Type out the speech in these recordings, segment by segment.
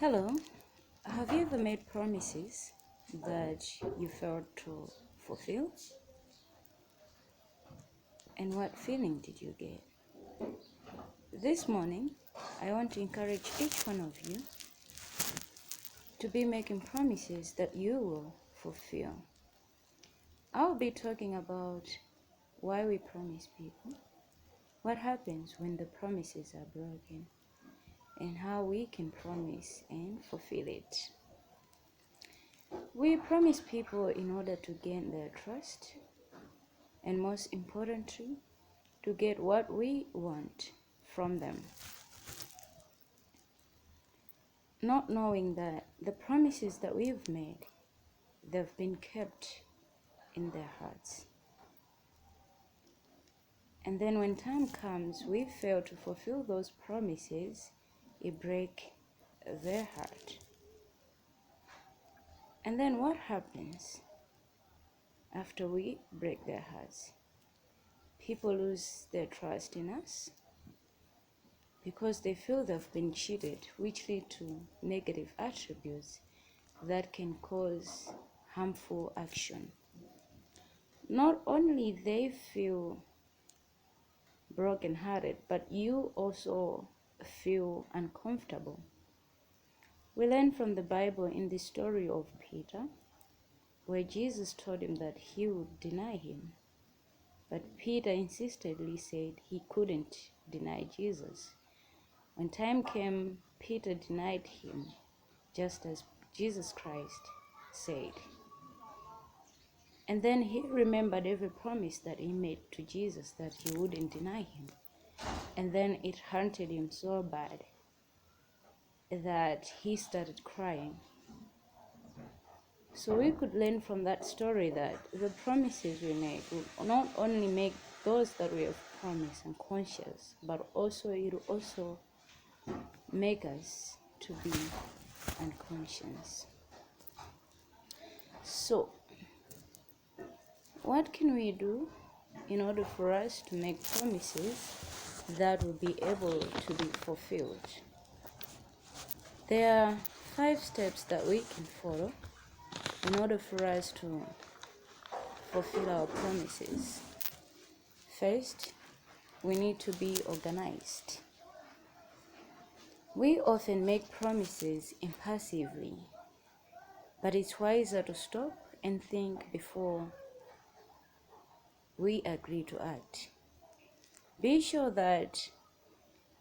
Hello, have you ever made promises that you failed to fulfill? And what feeling did you get? This morning, I want to encourage each one of you to be making promises that you will fulfill. I'll be talking about why we promise people, what happens when the promises are broken, and how we can promise and fulfill it. We promise people in order to gain their trust, and most importantly, to get what we want from them, not knowing that the promises that we've made, they've been kept in their hearts. And then when time comes, we fail to fulfill those promises, it breaks their heart. And then what happens after we break their hearts? People lose their trust in us because they feel they've been cheated, which lead to negative attributes that can cause harmful action. Not only they feel brokenhearted, but you also feel uncomfortable. We learn from the Bible in the story of Peter, where Jesus told him that he would deny him. But Peter insistently said he couldn't deny Jesus. When time came, Peter denied him, just as Jesus Christ said. And then he remembered every promise that he made to Jesus that he wouldn't deny him. And then it haunted him so bad that he started crying. So we could learn from that story that the promises we make will not only make those that we have promised unconscious, but also it will also make us to be unconscious. So, what can we do in order for us to make promises that will be able to be fulfilled? There are 5 steps that we can follow in order for us to fulfill our promises. First, we need to be organized. We often make promises impulsively, but it's wiser to stop and think before we agree to act. Be sure that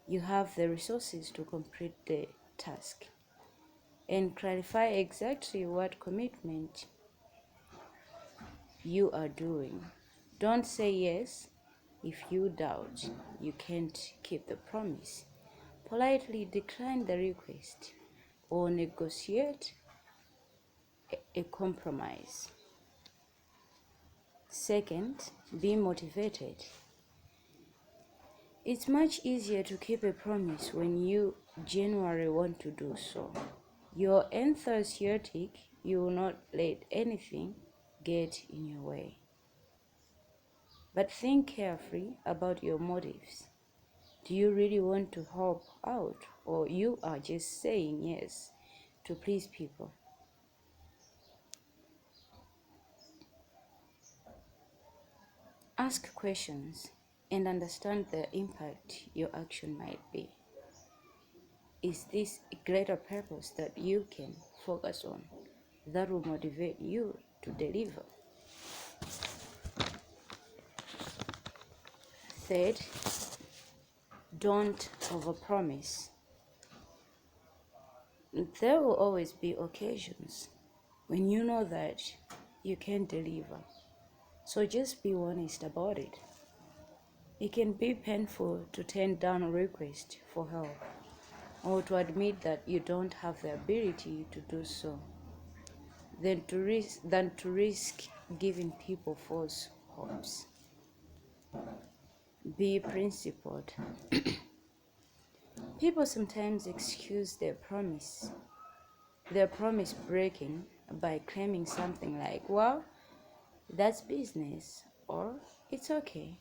you have the resources to complete the task, and clarify exactly what commitment you are doing. Don't say yes if you doubt you can't keep the promise. Politely decline the request or negotiate a compromise. Second, be motivated. It's much easier to keep a promise when you genuinely want to do so. You're enthusiastic, you will not let anything get in your way. But think carefully about your motives. Do you really want to help out, or you are just saying yes to please people? Ask questions and understand the impact your action might be. Is this a greater purpose that you can focus on that will motivate you to deliver? Third, don't overpromise. There will always be occasions when you know that you can't deliver. So just be honest about it. It can be painful to turn down a request for help or to admit that you don't have the ability to do so than to risk giving people false hopes. Be principled. People sometimes excuse their promise breaking by claiming something like, well, that's business, or it's okay.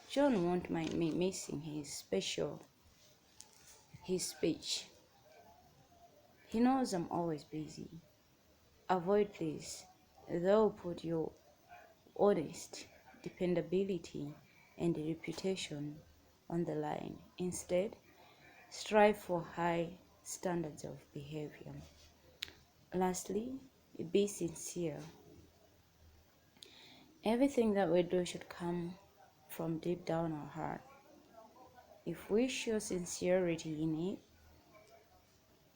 John won't mind me missing his speech. He knows I'm always busy. Avoid this. They'll put your honest, dependability, and reputation on the line. Instead, strive for high standards of behavior. Lastly, be sincere. Everything that we do should come from deep down our heart. If we show sincerity in it,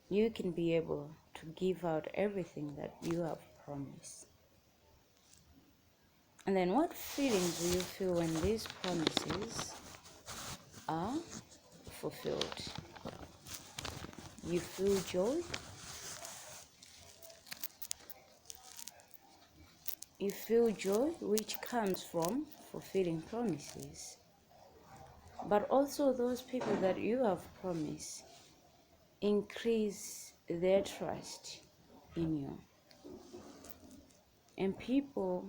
you can be able to give out everything that you have promised. And then what feelings do you feel when these promises are fulfilled? You feel joy? You feel joy which comes from fulfilling promises. But also those people that you have promised increase their trust in you. And people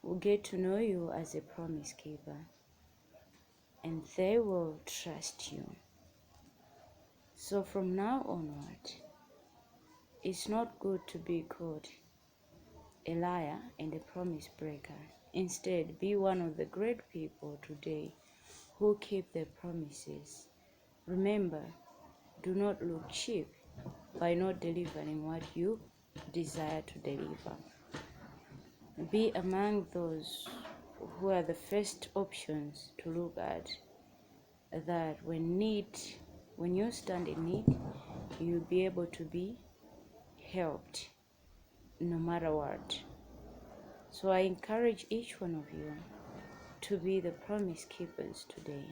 will get to know you as a promise keeper, and they will trust you. So from now onward, it's not good to be called a liar and a promise breaker. Instead, be one of the great people today who keep their promises. Remember, do not look cheap by not delivering what you desire to deliver. Be among those who are the first options to look at, that when you stand in need, you'll be able to be helped no matter what. So I encourage each one of you to be the promise keepers today,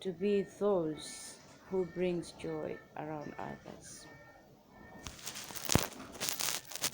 to be those who brings joy around others.